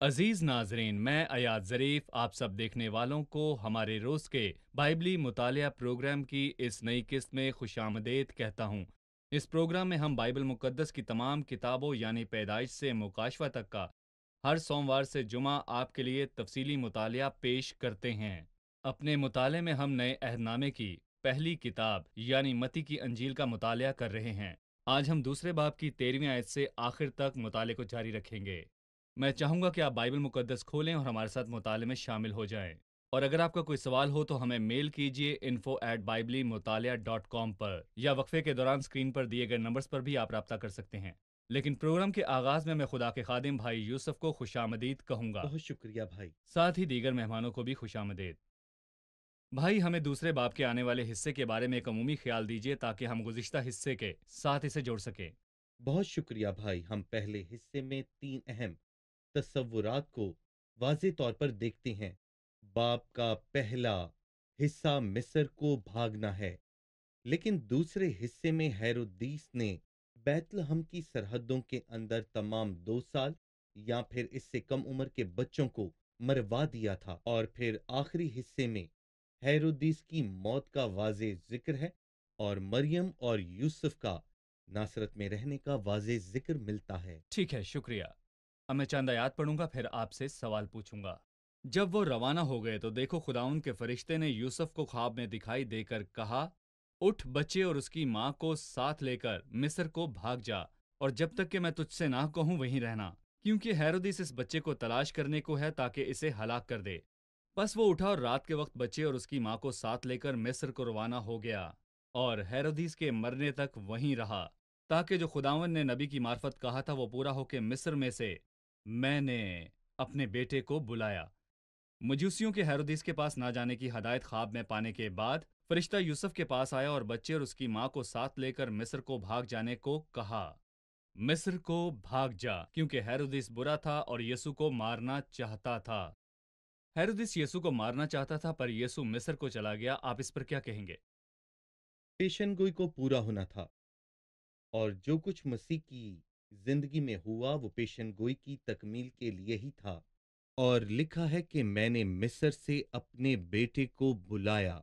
عزیز ناظرین، میں Ayad Zarif آپ سب دیکھنے والوں کو ہمارے روز کے بائبلی مطالعہ پروگرام کی اس نئی قسط میں خوش آمدید کہتا ہوں۔ اس پروگرام میں ہم بائبل مقدس کی تمام کتابوں یعنی پیدائش سے مکاشفہ تک کا ہر سوموار سے جمعہ آپ کے لیے تفصیلی مطالعہ پیش کرتے ہیں۔ اپنے مطالعے میں ہم نئے عہد نامے کی پہلی کتاب یعنی متی کی انجیل کا مطالعہ کر رہے ہیں۔ آج ہم دوسرے باب کی 13ویں آیت سے آخر تک مطالعے کو جاری رکھیں گے۔ میں چاہوں گا کہ آپ بائبل مقدس کھولیں اور ہمارے ساتھ مطالعے میں شامل ہو جائیں۔ اور اگر آپ کا کوئی سوال ہو تو ہمیں میل کیجیے info@biblimutaliah.com پر، یا وقفے کے دوران اسکرین پر دیے گئے نمبرز پر بھی آپ رابطہ کر سکتے ہیں۔ لیکن پروگرام کے آغاز میں خدا کے خادم بھائی یوسف کو خوش آمدید کہوں گا، بہت شکریہ بھائی۔ ساتھ ہی دیگر مہمانوں کو بھی خوش آمدید۔ بھائی، ہمیں دوسرے باب کے آنے والے حصے کے بارے میں ایک عمومی خیال دیجیے تاکہ ہم گزشتہ حصے کے ساتھ اسے جوڑ سکیں۔ بہت شکریہ بھائی۔ ہم پہلے حصے میں 3 اہم تصورات کو واضح طور پر دیکھتے ہیں۔ باب کا پہلا حصہ مصر کو بھاگنا ہے، لیکن دوسرے حصے میں ہیرودیس نے بیت لحم کی سرحدوں کے اندر تمام 2 سال یا پھر اس سے کم عمر کے بچوں کو مروا دیا تھا، اور پھر آخری حصے میں ہیرودیس کی موت کا واضح ذکر ہے اور مریم اور یوسف کا ناصرت میں رہنے کا واضح ذکر ملتا ہے۔ ٹھیک ہے، شکریہ۔ اب میں چند آیات پڑھوں گا، پھر آپ سے سوال پوچھوں گا۔ جب وہ روانہ ہو گئے تو دیکھو خداوند کے فرشتے نے یوسف کو خواب میں دکھائی دے کر کہا، اٹھ بچے اور اس کی ماں کو ساتھ لے کر مصر کو بھاگ جا، اور جب تک کہ میں تجھ سے نہ کہوں وہیں رہنا، کیونکہ ہیرودیس اس بچے کو تلاش کرنے کو ہے تاکہ اسے ہلاک کر دے۔ بس وہ اٹھا اور رات کے وقت بچے اور اس کی ماں کو ساتھ لے کر مصر کو روانہ ہو گیا، اور ہیرودیس کے مرنے تک وہیں رہا، تاکہ جو خداوند نے نبی کی معرفت کہا تھا وہ پورا ہو کہ مصر میں سے میں نے اپنے بیٹے کو بلایا۔ مجوسیوں کے ہیرودیس کے پاس نہ جانے کی ہدایت خواب میں پانے کے بعد فرشتہ یوسف کے پاس آیا اور بچے اور اس کی ماں کو ساتھ لے کر مصر کو بھاگ جانے کو کہا۔ مصر کو بھاگ جا، کیونکہ ہیرودیس برا تھا اور یسوع کو مارنا چاہتا تھا۔ ہیرودیس یسوع کو مارنا چاہتا تھا پر یسوع مصر کو چلا گیا۔ آپ اس پر کیا کہیں گے؟ پیشن گوئی کو پورا ہونا تھا، اور جو کچھ مسیح کی زندگی میں ہوا وہ پیشن گوئی کی تکمیل کے لیے ہی تھا۔ اور لکھا ہے کہ میں نے مصر سے اپنے بیٹے کو بلایا،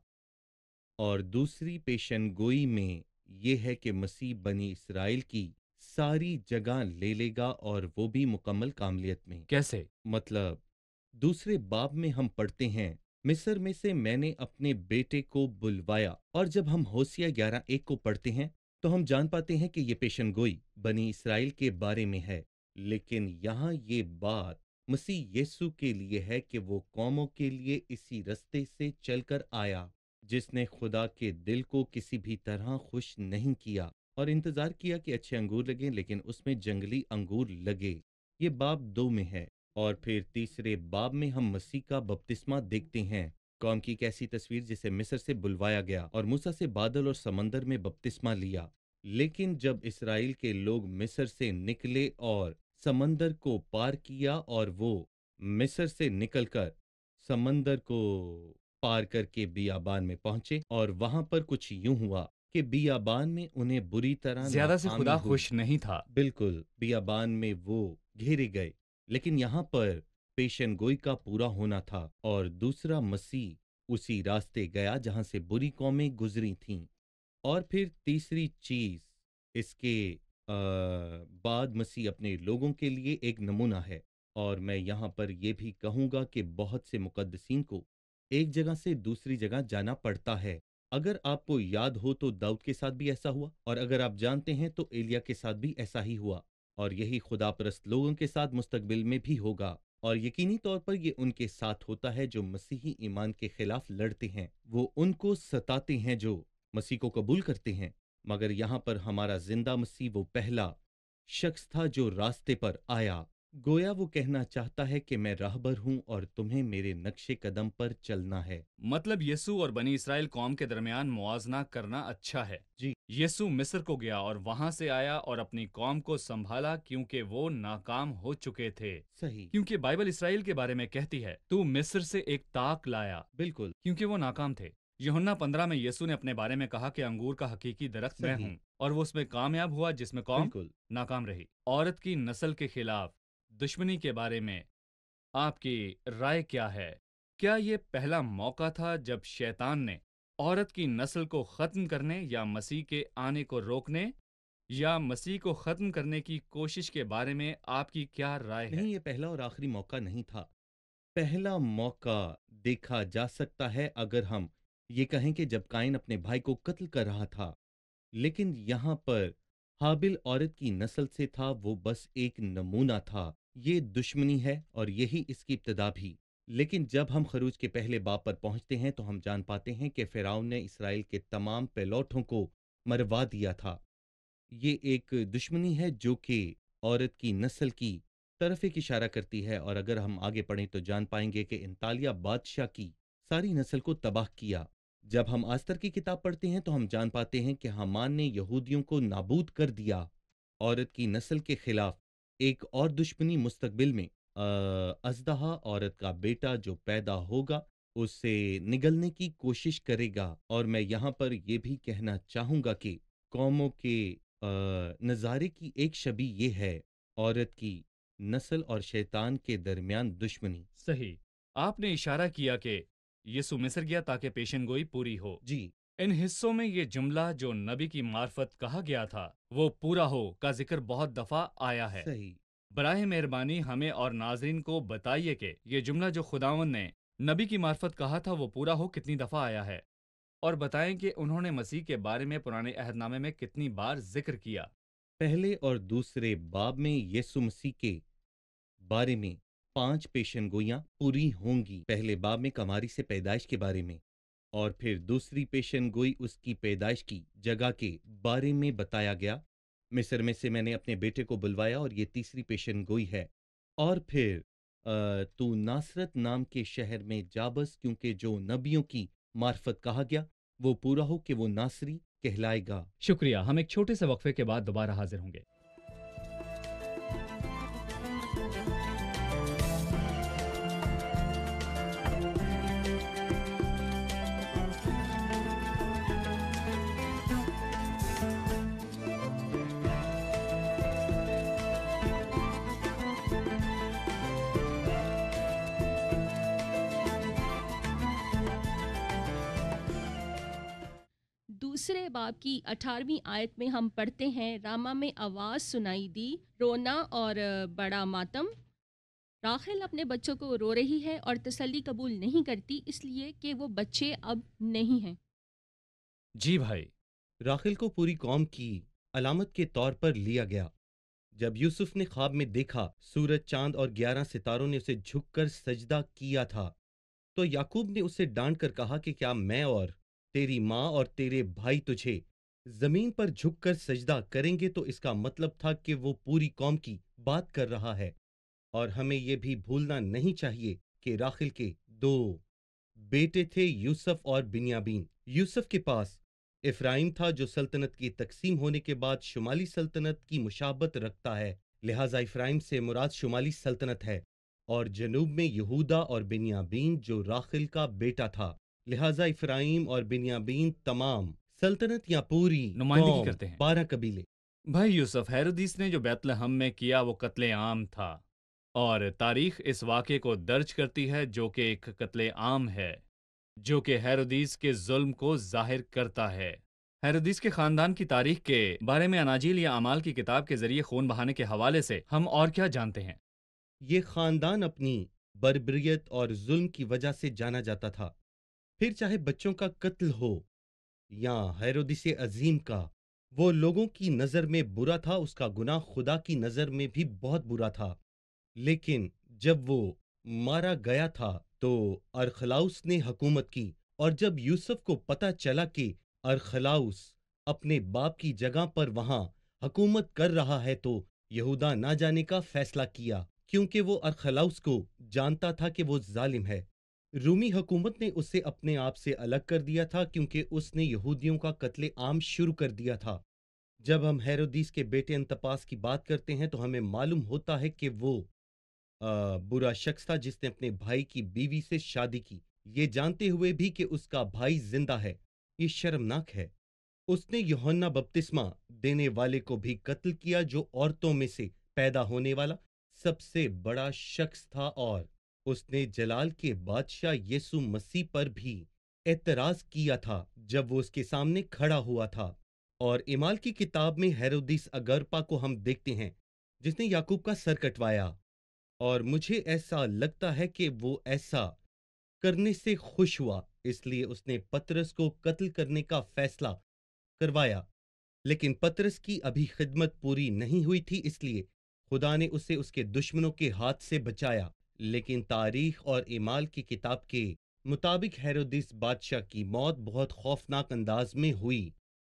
اور دوسری پیشن گوئی میں یہ ہے کہ مسیح بنی اسرائیل کی ساری جگہ لے لے گا، اور وہ بھی مکمل کاملیت میں۔ کیسے؟ مطلب دوسرے باب میں ہم پڑھتے ہیں، مصر میں سے میں نے اپنے بیٹے کو بلوایا، اور جب ہم ہوسیہ 11:1 کو پڑھتے ہیں تو ہم جان پاتے ہیں کہ یہ پیشن گوئی بنی اسرائیل کے بارے میں ہے، لیکن یہاں یہ بات مسیح یسوع کے لیے ہے کہ وہ قوموں کے لیے اسی رستے سے چل کر آیا جس نے خدا کے دل کو کسی بھی طرح خوش نہیں کیا، اور انتظار کیا کہ اچھے انگور لگیں، لیکن اس میں جنگلی انگور لگے۔ یہ باب 2 میں ہے۔ اور پھر تیسرے باب میں ہم مسیح کا بپتسمہ دیکھتے ہیں، قوم کی ایک ایسی تصویر جسے مصر سے بلوایا گیا اور موسیٰ سے بادل اور سمندر میں بپتسمہ لیا۔ لیکن جب اسرائیل کے لوگ مصر سے نکلے اور سمندر کو پار کیا، اور وہ مصر سے نکل کر سمندر کو پار کر کے بیابان میں پہنچے، اور وہاں پر کچھ یوں ہوا کہ بیابان میں انہیں بری طرح زیادہ سے ناکامی خدا ہوئی۔ خوش نہیں تھا۔ بالکل، بیابان میں وہ گھیرے گئے، لیکن یہاں پر پیشن گوئی کا پورا ہونا تھا، اور دوسرا مسیح اسی راستے گیا جہاں سے بری قومیں گزری تھیں۔ اور پھر تیسری چیز، اس کے بعد مسیح اپنے لوگوں کے لیے ایک نمونہ ہے، اور میں یہاں پر یہ بھی کہوں گا کہ بہت سے مقدسین کو ایک جگہ سے دوسری جگہ جانا پڑتا ہے۔ اگر آپ کو یاد ہو تو داؤد کے ساتھ بھی ایسا ہوا، اور اگر آپ جانتے ہیں تو ایلیا کے ساتھ بھی ایسا ہی ہوا، اور یہی خدا پرست لوگوں کے ساتھ مستقبل میں بھی ہوگا، اور یقینی طور پر یہ ان کے ساتھ ہوتا ہے جو مسیحی ایمان کے خلاف لڑتے ہیں۔ وہ ان کو ستاتے ہیں جو مسیح کو قبول کرتے ہیں، مگر یہاں پر ہمارا زندہ مسیح وہ پہلا شخص تھا جو راستے پر آیا۔ گویا وہ کہنا چاہتا ہے کہ میں راہبر ہوں اور تمہیں میرے نقش قدم پر چلنا ہے۔ مطلب یسوع اور بنی اسرائیل قوم کے درمیان موازنہ کرنا اچھا ہے۔ جی یسوع مصر کو گیا اور وہاں سے آیا اور اپنی قوم کو سنبھالا کیونکہ وہ ناکام ہو چکے تھے۔ صحیح، کیونکہ بائبل اسرائیل کے بارے میں کہتی ہے، تو مصر سے ایک تاک لایا، بالکل کیونکہ وہ ناکام تھے۔ یوحنا 15 میں یسوع نے اپنے بارے میں کہا کہ انگور کا حقیقی درخت میں صحیح، ہوں، اور وہ اس میں کامیاب ہوا جس میں قوم بالکل ناکام رہی۔ عورت کی نسل کے خلاف دشمنی کے بارے میں آپ کی رائے کیا ہے؟ کیا یہ پہلا موقع تھا جب شیطان نے عورت کی نسل کو ختم کرنے یا مسیح کے آنے کو روکنے یا مسیح کو ختم کرنے کی کوشش کے بارے میں آپ کی کیا رائے ہے؟ نہیں، یہ پہلا اور آخری موقع نہیں تھا۔ پہلا موقع دیکھا جا سکتا ہے اگر ہم یہ کہیں کہ جب قائن اپنے بھائی کو قتل کر رہا تھا، لیکن یہاں پر حابل عورت کی نسل سے تھا، وہ بس ایک نمونہ تھا۔ یہ دشمنی ہے اور یہی اس کی ابتدا بھی۔ لیکن جب ہم خروج کے پہلے باب پر پہنچتے ہیں تو ہم جان پاتے ہیں کہ فرعون نے اسرائیل کے تمام پیلوٹوں کو مروا دیا تھا۔ یہ ایک دشمنی ہے جو کہ عورت کی نسل کی طرف ایک اشارہ کرتی ہے، اور اگر ہم آگے پڑھیں تو جان پائیں گے کہ انطالیہ بادشاہ کی ساری نسل کو تباہ کیا۔ جب ہم آستر کی کتاب پڑھتے ہیں تو ہم جان پاتے ہیں کہ حامان نے یہودیوں کو نابود کر دیا۔ عورت کی نسل کے خلاف ایک اور دشمنی مستقبل میں اژدہا عورت کا بیٹا جو پیدا ہوگا اسے نگلنے کی کوشش کرے گا۔ اور میں یہاں پر یہ بھی کہنا چاہوں گا کہ قوموں کے نظارے کی ایک شبیہ یہ ہے، عورت کی نسل اور شیطان کے درمیان دشمنی۔ صحیح۔ آپ نے اشارہ کیا کہ یسوع مصر گیا تاکہ پیشن گوئی پوری ہو۔ جی ان حصوں میں یہ جملہ جو نبی کی معرفت کہا گیا تھا وہ پورا ہو کا ذکر بہت دفعہ آیا ہے۔ صحیح۔ براہ مہربانی ہمیں اور ناظرین کو بتائیے کہ یہ جملہ جو خداوند نے نبی کی معرفت کہا تھا وہ پورا ہو کتنی دفعہ آیا ہے، اور بتائیں کہ انہوں نے مسیح کے بارے میں پرانے عہد نامے میں کتنی بار ذکر کیا۔ پہلے اور دوسرے باب میں یسوع مسیح کے بارے میں 5 پیشن گوئیاں پوری ہوں گی۔ پہلے باب میں کماری سے پیدائش کے بارے میں، اور پھر دوسری پیشن گوئی اس کی پیدائش کی جگہ کے بارے میں بتایا گیا، مصر میں سے میں نے اپنے بیٹے کو بلوایا، اور یہ تیسری پیشن گوئی ہے۔ اور پھر تو ناصرت نام کے شہر میں جا بس، کیونکہ جو نبیوں کی معرفت کہا گیا وہ پورا ہو کہ وہ ناصری کہلائے گا۔ شکریہ، ہم ایک چھوٹے سے وقفے کے بعد دوبارہ حاضر ہوں گے۔ دوسرے باب کی 18ویں آیت میں ہم پڑھتے ہیں، راما میں آواز سنائی دی، رونا اور بڑا ماتم۔ راحل اپنے بچوں کو رو رہی ہے اور تسلی قبول نہیں کرتی، اس لیے کہ وہ بچے اب نہیں ہیں۔ جی بھائی۔ راحل کو پوری قوم کی علامت کے طور پر لیا گیا۔ جب یوسف نے خواب میں دیکھا سورج، چاند اور 11 ستاروں نے اسے جھک کر سجدہ کیا تھا، تو یعقوب نے اسے ڈانٹ کر کہا کہ کیا میں اور تیری ماں اور تیرے بھائی تجھے زمین پر جھک کر سجدہ کریں گے؟ تو اس کا مطلب تھا کہ وہ پوری قوم کی بات کر رہا ہے۔ اور ہمیں یہ بھی بھولنا نہیں چاہیے کہ راحل کے 2 بیٹے تھے، یوسف اور بنیامین۔ یوسف کے پاس افرائیم تھا جو سلطنت کی تقسیم ہونے کے بعد شمالی سلطنت کی مشابہت رکھتا ہے، لہٰذا افرائیم سے مراد شمالی سلطنت ہے، اور جنوب میں یہودا اور بنیامین جو راحل کا بیٹا تھا، لہٰذا افرائیم اور بنیامین تمام سلطنت یا پوری نمائندگی قوم، کرتے ہیں۔ 12 قبیلے۔ بھائی یوسف، ہیرودیس نے جو بیت لحم میں کیا وہ قتل عام تھا، اور تاریخ اس واقعے کو درج کرتی ہے جو کہ ایک قتل عام ہے جو کہ ہیرودیس کے ظلم کو ظاہر کرتا ہے۔ ہیرودیس کے خاندان کی تاریخ کے بارے میں اناجیل یا اعمال کی کتاب کے ذریعے خون بہانے کے حوالے سے ہم اور کیا جانتے ہیں؟ یہ خاندان اپنی بربریت اور ظلم کی وجہ سے جانا جاتا تھا، پھر چاہے بچوں کا قتل ہو یا ہیرودیس عظیم کا، وہ لوگوں کی نظر میں برا تھا، اس کا گناہ خدا کی نظر میں بھی بہت برا تھا۔ لیکن جب وہ مارا گیا تھا تو ارخلاؤس نے حکومت کی، اور جب یوسف کو پتہ چلا کہ ارخلاؤس اپنے باپ کی جگہ پر وہاں حکومت کر رہا ہے تو یہودا نہ جانے کا فیصلہ کیا، کیونکہ وہ ارخلاؤس کو جانتا تھا کہ وہ ظالم ہے۔ رومی حکومت نے اسے اپنے آپ سے الگ کر دیا تھا کیونکہ اس نے یہودیوں کا قتل عام شروع کر دیا تھا۔ جب ہم ہیرودیس کے بیٹے انتپاس کی بات کرتے ہیں تو ہمیں معلوم ہوتا ہے کہ وہ برا شخص تھا جس نے اپنے بھائی کی بیوی سے شادی کی، یہ جانتے ہوئے بھی کہ اس کا بھائی زندہ ہے۔ یہ شرمناک ہے۔ اس نے یوحنا بپتسمہ دینے والے کو بھی قتل کیا جو عورتوں میں سے پیدا ہونے والا سب سے بڑا شخص تھا، اور اس نے جلال کے بادشاہ یسوع مسیح پر بھی اعتراض کیا تھا جب وہ اس کے سامنے کھڑا ہوا تھا۔ اور اعمال کی کتاب میں ہیرودیس اگرپا کو ہم دیکھتے ہیں جس نے یعقوب کا سر کٹوایا، اور مجھے ایسا لگتا ہے کہ وہ ایسا کرنے سے خوش ہوا، اس لیے اس نے پطرس کو قتل کرنے کا فیصلہ کروایا۔ لیکن پطرس کی ابھی خدمت پوری نہیں ہوئی تھی، اس لیے خدا نے اسے اس کے دشمنوں کے ہاتھ سے بچایا۔ لیکن تاریخ اور اعمال کی کتاب کے مطابق ہیرودیس بادشاہ کی موت بہت خوفناک انداز میں ہوئی۔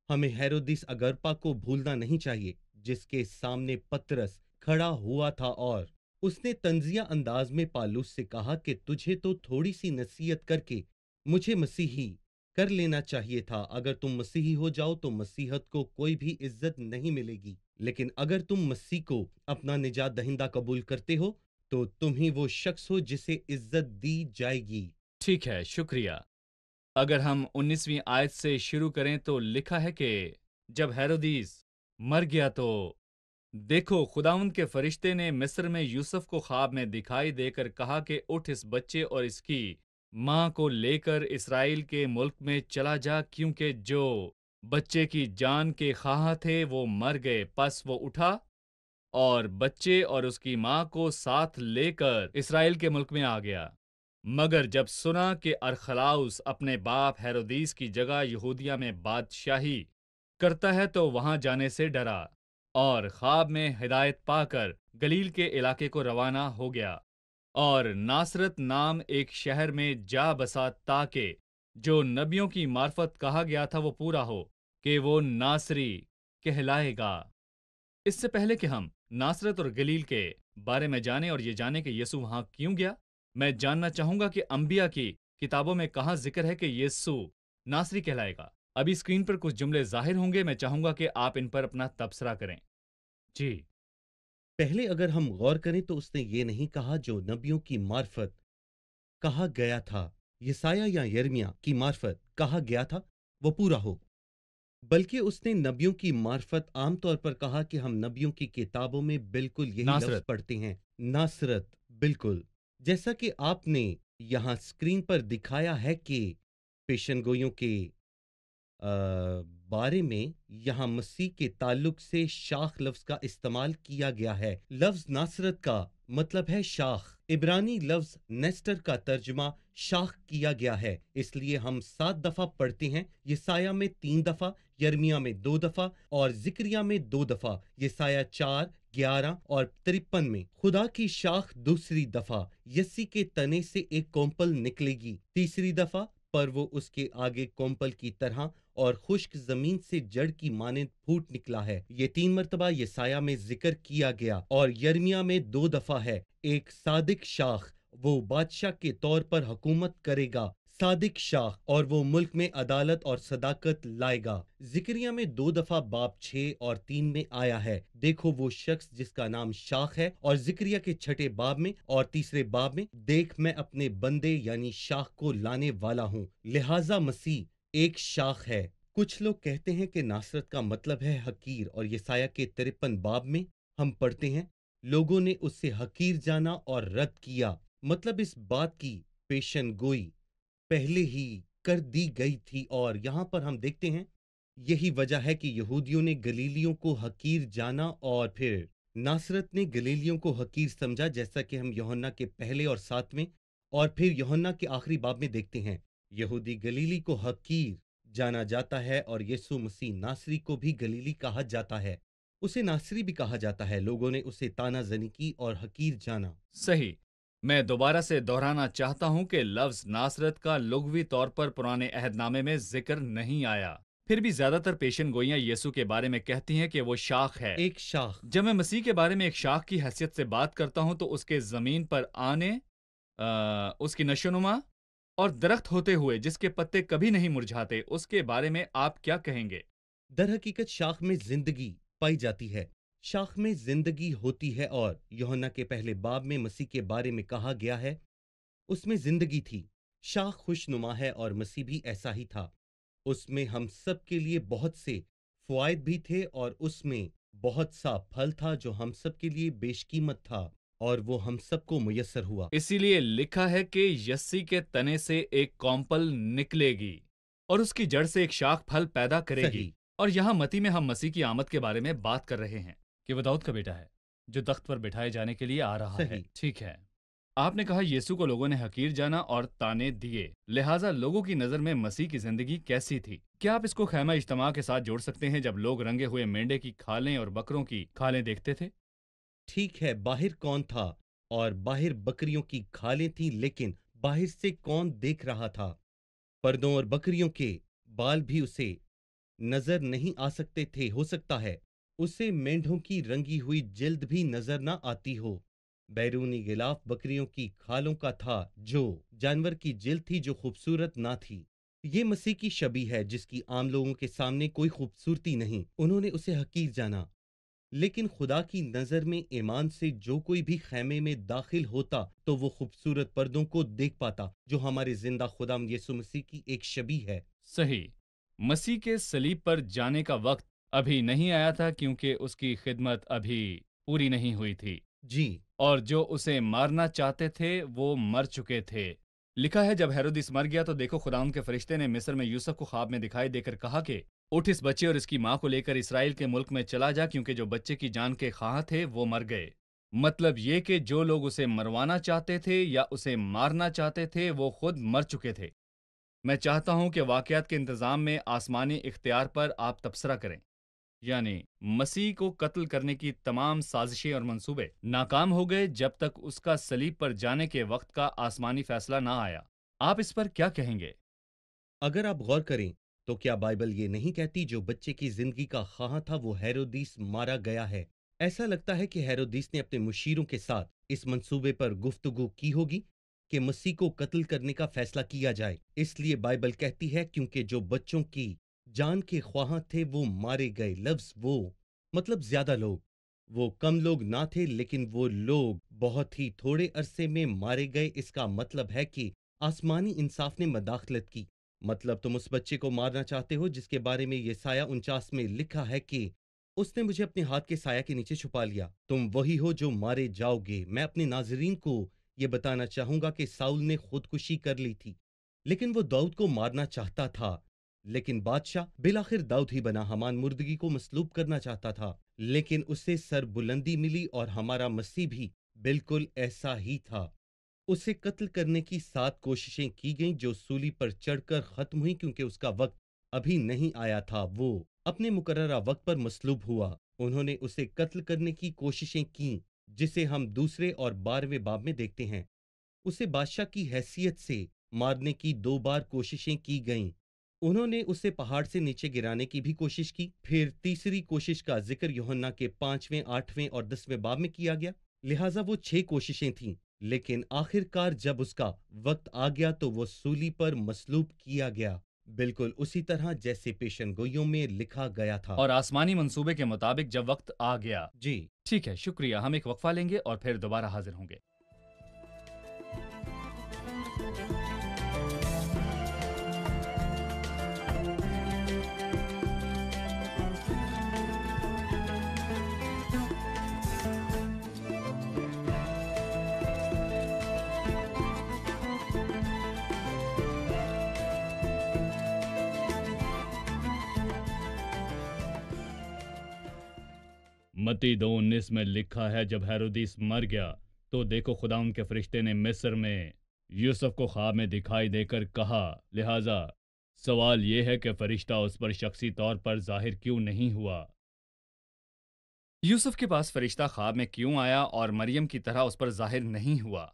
ہمیں ہیرودیس اگرپا کو بھولنا نہیں چاہیے جس کے سامنے پطرس کھڑا ہوا تھا، اور اس نے طنزیہ انداز میں پالوس سے کہا کہ تجھے تو تھوڑی سی نصیحت کر کے مجھے مسیحی کر لینا چاہیے تھا۔ اگر تم مسیحی ہو جاؤ تو مسیحت کو کوئی بھی عزت نہیں ملے گی، لیکن اگر تم مسیح کو اپنا نجات دہندہ قبول کرتے ہو تو تم ہی وہ شخص ہو جسے عزت دی جائے گی۔ ٹھیک ہے، شکریہ۔ اگر ہم 19ویں آیت سے شروع کریں تو لکھا ہے کہ جب ہیرودیس مر گیا تو دیکھو خداوند کے فرشتے نے مصر میں یوسف کو خواب میں دکھائی دے کر کہا کہ اٹھ اس بچے اور اس کی ماں کو لے کر اسرائیل کے ملک میں چلا جا، کیونکہ جو بچے کی جان کے خواہاں تھے وہ مر گئے۔ پس وہ اٹھا اور بچے اور اس کی ماں کو ساتھ لے کر اسرائیل کے ملک میں آ گیا۔ مگر جب سنا کہ ارخلاؤس اپنے باپ ہیرودیس کی جگہ یہودیہ میں بادشاہی کرتا ہے تو وہاں جانے سے ڈرا، اور خواب میں ہدایت پا کر گلیل کے علاقے کو روانہ ہو گیا، اور ناصرت نام ایک شہر میں جا بسا، تاکہ جو نبیوں کی معرفت کہا گیا تھا وہ پورا ہو کہ وہ ناصری کہلائے گا۔ اس سے پہلے کہ ہم ناصرت اور گلیل کے بارے میں جانیں اور یہ جانیں کہ یسوع وہاں کیوں گیا، میں جاننا چاہوں گا کہ انبیاء کی کتابوں میں کہاں ذکر ہے کہ یسوع ناصری کہلائے گا۔ ابھی اسکرین پر کچھ جملے ظاہر ہوں گے، میں چاہوں گا کہ آپ ان پر اپنا تبصرہ کریں۔ جی، پہلے اگر ہم غور کریں تو اس نے یہ نہیں کہا جو نبیوں کی معرفت کہا گیا تھا، یسایہ یا یرمیہ کی معرفت کہا گیا تھا وہ پورا ہو، بلکہ اس نے نبیوں کی معرفت عام طور پر کہا کہ ہم نبیوں کی کتابوں میں بالکل یہی لفظ ناصرت۔ پڑھتے ہیں، ناصرت، بالکل جیسا کہ آپ نے یہاں اسکرین پر دکھایا ہے کہ پیشن گوئیوں کے بارے میں یہاں مسیح کے تعلق سے شاخ لفظ کا استعمال کیا گیا ہے۔ لفظ ناصرت کا مطلب ہے شاخ۔ عبرانی لفظ نیسٹر کا ترجمہ شاخ کیا گیا ہے، اس لیے ہم 7 دفعہ پڑھتے ہیں، یسایہ میں 3 دفعہ، یرمیہ میں 2 دفعہ اور ذکریہ میں 2 دفعہ، یسایہ 4، 11 اور 53 میں۔ خدا کی شاخ دوسری دفعہ یسی کے تنے سے ایک کونپل نکلے گی، تیسری دفعہ پر وہ اس کے آگے کونپل کی طرح اور خشک زمین سے جڑ کی مانند پھوٹ نکلا ہے۔ یہ 3 مرتبہ یسایہ میں ذکر کیا گیا اور یرمیہ میں 2 دفعہ ہے۔ ایک صادق شاخ، وہ بادشاہ کے طور پر حکومت کرے گا، صادق شاخ، اور وہ ملک میں عدالت اور صداقت لائے گا۔ ذکریہ میں 2 دفعہ باب 6 اور 3 میں آیا ہے، دیکھو وہ شخص جس کا نام شاخ ہے، اور ذکریہ کے 6 باب میں اور 3 باب میں، دیکھ میں اپنے بندے یعنی شاخ کو لانے والا ہوں۔ لہٰذا مسیح ایک شاخ ہے۔ کچھ لوگ کہتے ہیں کہ ناصرت کا مطلب ہے حقیر، اور یسایہ کے 53 باب میں ہم پڑھتے ہیں لوگوں نے اس سے حقیر جانا اور رد کیا، مطلب اس بات کی پیشن گوئی پہلے ہی کر دی گئی تھی۔ اور یہاں پر ہم دیکھتے ہیں یہی وجہ ہے کہ یہودیوں نے گلیلیوں کو حقیر جانا اور پھر ناصرت نے گلیلیوں کو حقیر سمجھا، جیسا کہ ہم یوحنا کے پہلے اور 7ویں اور پھر یوحنا کے آخری باب میں دیکھتے ہیں۔ یہودی گلیلی کو حقیر جانا جاتا ہے، اور یسوع مسیح ناصری کو بھی گلیلی کہا جاتا ہے، اسے ناصری بھی کہا جاتا ہے۔ لوگوں نے اسے طعنہ زنی کی اور حقیر جانا۔ صحیح۔ میں دوبارہ سے دہرانا چاہتا ہوں کہ لفظ ناصرت کا لغوی طور پر پرانے عہد نامے میں ذکر نہیں آیا، پھر بھی زیادہ تر پیشن گوئیاں یسوع کے بارے میں کہتی ہیں کہ وہ شاخ ہے۔ ایک شاخ، جب میں مسیح کے بارے میں ایک شاخ کی حیثیت سے بات کرتا ہوں تو اس کے زمین پر آنے، اس کی نشوونما اور درخت ہوتے ہوئے جس کے پتے کبھی نہیں مرجھاتے، اس کے بارے میں آپ کیا کہیں گے؟ در حقیقت شاخ میں زندگی پائی جاتی ہے، شاخ میں زندگی ہوتی ہے، اور یوحنا کے پہلے باب میں مسیح کے بارے میں کہا گیا ہے اس میں زندگی تھی۔ شاخ خوش نما ہے اور مسیح بھی ایسا ہی تھا، اس میں ہم سب کے لیے بہت سے فوائد بھی تھے، اور اس میں بہت سا پھل تھا جو ہم سب کے لیے بیش قیمت تھا۔ اور وہ ہم سب کو میسر ہوا۔ اسی لیے لکھا ہے کہ یسی کے تنے سے ایک کونپل نکلے گی اور اس کی جڑ سے ایک شاخ پھل پیدا کرے گی۔ صحیح۔ اور یہاں متی میں ہم مسیح کی آمد کے بارے میں بات کر رہے ہیں کہ وہ داؤد کا بیٹا ہے جو تخت پر بٹھائے جانے کے لیے آ رہا ہے۔ صحیح۔ ٹھیک ہے، آپ نے کہا یسوع کو لوگوں نے حقیر جانا اور تانے دیے، لہٰذا لوگوں کی نظر میں مسیح کی زندگی کیسی تھی؟ کیا آپ اس کو خیمہ اجتماع کے ساتھ جوڑ سکتے ہیں جب لوگ رنگے ہوئے مینڈے کی کھالیں اور بکروں کی کھالیں دیکھتے تھے؟ ٹھیک ہے، باہر کون تھا اور باہر بکریوں کی کھالیں تھیں، لیکن باہر سے کون دیکھ رہا تھا؟ پردوں اور بکریوں کے بال بھی اسے نظر نہیں آ سکتے تھے۔ ہو سکتا ہے اسے مینڈھوں کی رنگی ہوئی جلد بھی نظر نہ آتی ہو۔ بیرونی غلاف بکریوں کی کھالوں کا تھا، جو جانور کی جلد تھی جو خوبصورت نہ تھی۔ یہ مسیح کی شبیہ ہے جس کی عام لوگوں کے سامنے کوئی خوبصورتی نہیں، انہوں نے اسے حقیر جانا۔ لیکن خدا کی نظر میں ایمان سے جو کوئی بھی خیمے میں داخل ہوتا تو وہ خوبصورت پردوں کو دیکھ پاتا جو ہمارے زندہ خداوند یسوع مسیح کی ایک شبیہ ہے۔ صحیح، مسیح کے صلیب پر جانے کا وقت ابھی نہیں آیا تھا کیونکہ اس کی خدمت ابھی پوری نہیں ہوئی تھی، جی اور جو اسے مارنا چاہتے تھے وہ مر چکے تھے۔ لکھا ہے جب ہیرودیس مر گیا تو دیکھو خداوند کے فرشتے نے مصر میں یوسف کو خواب میں دکھائی دے کر کہا کہ اٹھ اس بچے اور اس کی ماں کو لے کر اسرائیل کے ملک میں چلا جا، کیونکہ جو بچے کی جان کے خواہاں تھے وہ مر گئے۔ مطلب یہ کہ جو لوگ اسے مروانا چاہتے تھے یا اسے مارنا چاہتے تھے وہ خود مر چکے تھے۔ میں چاہتا ہوں کہ واقعات کے انتظام میں آسمانی اختیار پر آپ تبصرہ کریں، یعنی مسیح کو قتل کرنے کی تمام سازشیں اور منصوبے ناکام ہو گئے جب تک اس کا صلیب پر جانے کے وقت کا آسمانی فیصلہ نہ آیا۔ آپ اس پر کیا کہیں گے؟ اگر آپ غور کریں تو کیا بائبل یہ نہیں کہتی جو بچے کی زندگی کا خواہاں تھا وہ ہیرودیس مارا گیا ہے؟ ایسا لگتا ہے کہ ہیرودیس نے اپنے مشیروں کے ساتھ اس منصوبے پر گفتگو کی ہوگی کہ مسیح کو قتل کرنے کا فیصلہ کیا جائے۔ اس لیے بائبل کہتی ہے کیونکہ جو بچوں کی جان کے خواہاں تھے وہ مارے گئے۔ لفظ وہ مطلب زیادہ لوگ، وہ کم لوگ نہ تھے لیکن وہ لوگ بہت ہی تھوڑے عرصے میں مارے گئے۔ اس کا مطلب ہے کہ آسمانی انصاف نے مداخلت کی۔ مطلب تم اس بچے کو مارنا چاہتے ہو جس کے بارے میں یسایہ 49 میں لکھا ہے کہ اس نے مجھے اپنے ہاتھ کے سایہ کے نیچے چھپا لیا۔ تم وہی ہو جو مارے جاؤ گے۔ میں اپنے ناظرین کو یہ بتانا چاہوں گا کہ ساؤل نے خودکشی کر لی تھی لیکن وہ داؤد کو مارنا چاہتا تھا، لیکن بادشاہ بالآخر داؤد ہی بنا۔ حمان مردگی کو مصلوب کرنا چاہتا تھا لیکن اسے سر بلندی ملی، اور ہمارا مسیح بھی بالکل ایسا ہی تھا۔ اسے قتل کرنے کی 7 کوششیں کی گئیں جو سولی پر چڑھ کر ختم ہوئی کیونکہ اس کا وقت ابھی نہیں آیا تھا۔ وہ اپنے مقررہ وقت پر مصلوب ہوا۔ انہوں نے اسے قتل کرنے کی کوششیں کیں جسے ہم دوسرے اور 12ویں باب میں دیکھتے ہیں۔ اسے بادشاہ کی حیثیت سے مارنے کی 2 بار کوششیں کی گئیں۔ انہوں نے اسے پہاڑ سے نیچے گرانے کی بھی کوشش کی۔ پھر تیسری کوشش کا ذکر یوحنا کے 5ویں، 8ویں اور 10ویں باب میں کیا گیا۔ لہٰذا وہ 6 کوششیں تھیں، لیکن آخر کار جب اس کا وقت آ گیا تو وہ سولی پر مصلوب کیا گیا، بالکل اسی طرح جیسے پیشن گوئیوں میں لکھا گیا تھا۔ اور آسمانی منصوبے کے مطابق جب وقت آ گیا۔ جی ٹھیک ہے، شکریہ۔ ہم ایک وقفہ لیں گے اور پھر دوبارہ حاضر ہوں گے۔ متی 2:19 میں لکھا ہے جب ہیرودیس مر گیا تو دیکھو خداوند کے فرشتے نے مصر میں یوسف کو خواب میں دکھائی دے کر کہا۔ لہٰذا سوال یہ ہے کہ فرشتہ اس پر شخصی طور پر ظاہر کیوں نہیں ہوا؟ یوسف کے پاس فرشتہ خواب میں کیوں آیا اور مریم کی طرح اس پر ظاہر نہیں ہوا؟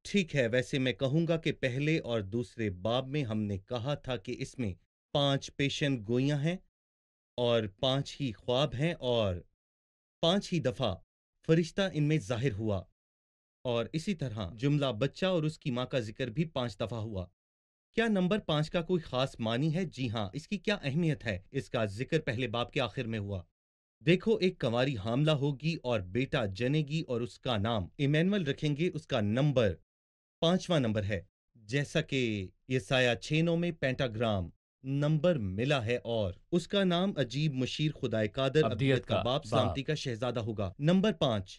ٹھیک ہے، ویسے میں کہوں گا کہ پہلے اور دوسرے باب میں ہم نے کہا تھا کہ اس میں 5 پیشن گوئیاں ہیں اور 5 ہی خواب ہیں اور 5 ہی دفعہ فرشتہ ان میں ظاہر ہوا، اور اسی طرح جملہ بچہ اور اس کی ماں کا ذکر بھی 5 دفعہ ہوا۔ کیا نمبر 5 کا کوئی خاص معنی ہے؟ جی ہاں، اس کی کیا اہمیت ہے؟ اس کا ذکر پہلے باب کے آخر میں ہوا۔ دیکھو، ایک کنواری حاملہ ہوگی اور بیٹا جنے گی اور اس کا نام ایمینول رکھیں گے۔ اس کا نمبر 5واں نمبر ہے، جیسا کہ یسایہ 6:9 میں پینٹاگرام نمبر ملا ہے، اور اس کا نام عجیب، مشیر، خدائے قادر، ابدیت کا باپ، سلامتی کا شہزادہ ہوگا۔ نمبر 5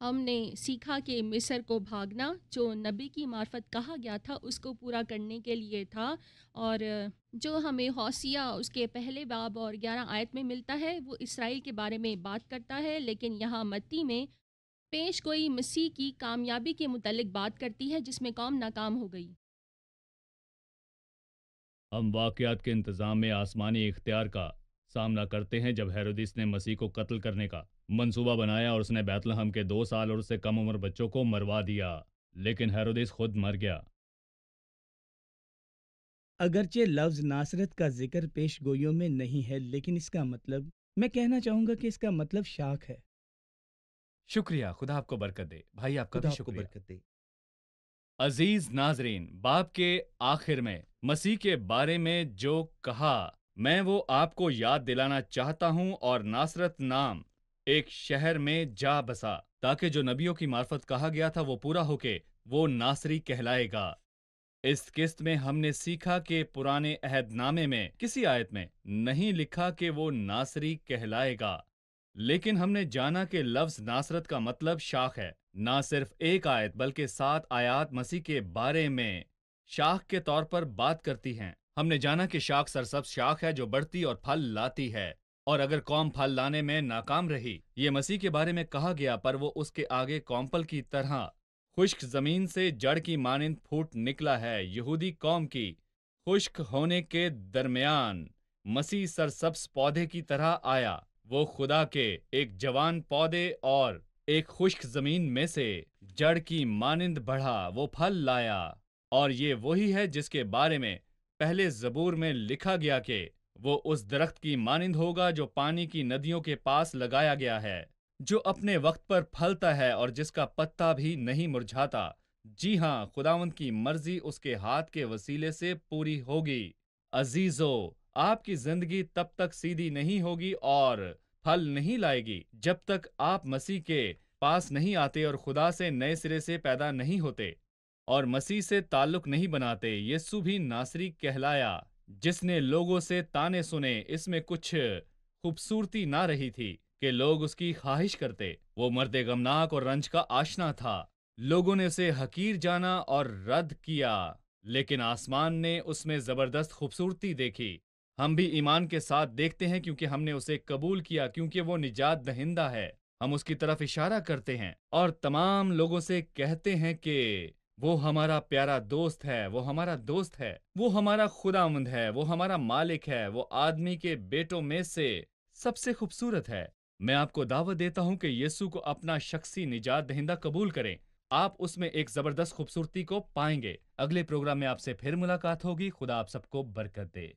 ہم نے سیکھا کہ مصر کو بھاگنا جو نبی کی معرفت کہا گیا تھا اس کو پورا کرنے کے لیے تھا، اور جو ہمیں ہوسیہ اس کے پہلے باب اور 11 آیت میں ملتا ہے وہ اسرائیل کے بارے میں بات کرتا ہے، لیکن یہاں متی میں پیش گوئی مسیح کی کامیابی کے متعلق بات کرتی ہے جس میں قوم ناکام ہو گئی۔ ہم واقعات کے انتظام میں آسمانی اختیار کا سامنا کرتے ہیں جب ہیرودیس نے مسیح کو قتل کرنے کا منصوبہ بنایا اور اس نے بیت لحم کے 2 سال اور اس سے کم عمر بچوں کو مروا دیا، لیکن ہیرودیس خود مر گیا۔ اگرچہ لفظ ناصرت کا ذکر پیش گوئیوں میں نہیں ہے، لیکن اس کا مطلب، میں کہنا چاہوں گا کہ اس کا مطلب شاخ ہے۔ شکریہ، خدا آپ کو برکت دے بھائی، آپ کا خدا بھی آپ کو شکریہ۔ برکت دے۔ عزیز ناظرین، باب کے آخر میں مسیح کے بارے میں جو کہا میں وہ آپ کو یاد دلانا چاہتا ہوں، اور ناصرت نام ایک شہر میں جا بسا تاکہ جو نبیوں کی معرفت کہا گیا تھا وہ پورا ہو کے وہ ناصری کہلائے گا۔ اس قسط میں ہم نے سیکھا کہ پرانے عہد نامے میں کسی آیت میں نہیں لکھا کہ وہ ناصری کہلائے گا، لیکن ہم نے جانا کہ لفظ ناصرت کا مطلب شاخ ہے۔ نہ صرف ایک آیت بلکہ 7 آیات مسیح کے بارے میں شاخ کے طور پر بات کرتی ہیں۔ ہم نے جانا کہ شاخ سرسبز شاخ ہے جو بڑھتی اور پھل لاتی ہے، اور اگر قوم پھل لانے میں ناکام رہی، یہ مسیح کے بارے میں کہا گیا، پر وہ اس کے آگے کونپل کی طرح خشک زمین سے جڑ کی مانند پھوٹ نکلا ہے۔ یہودی قوم کی خشک ہونے کے درمیان مسیح سرسبز پودے کی طرح آیا۔ وہ خدا کے ایک جوان پودے اور ایک خشک زمین میں سے جڑ کی مانند بڑھا، وہ پھل لایا، اور یہ وہی ہے جس کے بارے میں پہلے زبور میں لکھا گیا کہ وہ اس درخت کی مانند ہوگا جو پانی کی ندیوں کے پاس لگایا گیا ہے، جو اپنے وقت پر پھلتا ہے اور جس کا پتا بھی نہیں مرجھاتا۔ جی ہاں، خداوند کی مرضی اس کے ہاتھ کے وسیلے سے پوری ہوگی۔ عزیزو، آپ کی زندگی تب تک سیدھی نہیں ہوگی اور پھل نہیں لائے گی جب تک آپ مسیح کے پاس نہیں آتے اور خدا سے نئے سرے سے پیدا نہیں ہوتے اور مسیح سے تعلق نہیں بناتے۔ یسوع بھی ناصری کہلایا جس نے لوگوں سے تانے سنے۔ اس میں کچھ خوبصورتی نہ رہی تھی کہ لوگ اس کی خواہش کرتے۔ وہ مرد غمناک اور رنج کا آشنا تھا، لوگوں نے اسے حقیر جانا اور رد کیا، لیکن آسمان نے اس میں زبردست خوبصورتی دیکھی۔ ہم بھی ایمان کے ساتھ دیکھتے ہیں کیونکہ ہم نے اسے قبول کیا، کیونکہ وہ نجات دہندہ ہے۔ ہم اس کی طرف اشارہ کرتے ہیں اور تمام لوگوں سے کہتے ہیں کہ وہ ہمارا پیارا دوست ہے، وہ ہمارا دوست ہے، وہ ہمارا خداوند ہے، وہ ہمارا مالک ہے، وہ آدمی کے بیٹوں میں سے سب سے خوبصورت ہے۔ میں آپ کو دعوت دیتا ہوں کہ یسوع کو اپنا شخصی نجات دہندہ قبول کریں۔ آپ اس میں ایک زبردست خوبصورتی کو پائیں گے۔ اگلے پروگرام میں آپ سے پھر ملاقات ہوگی۔ خدا آپ سب کو برکت دے۔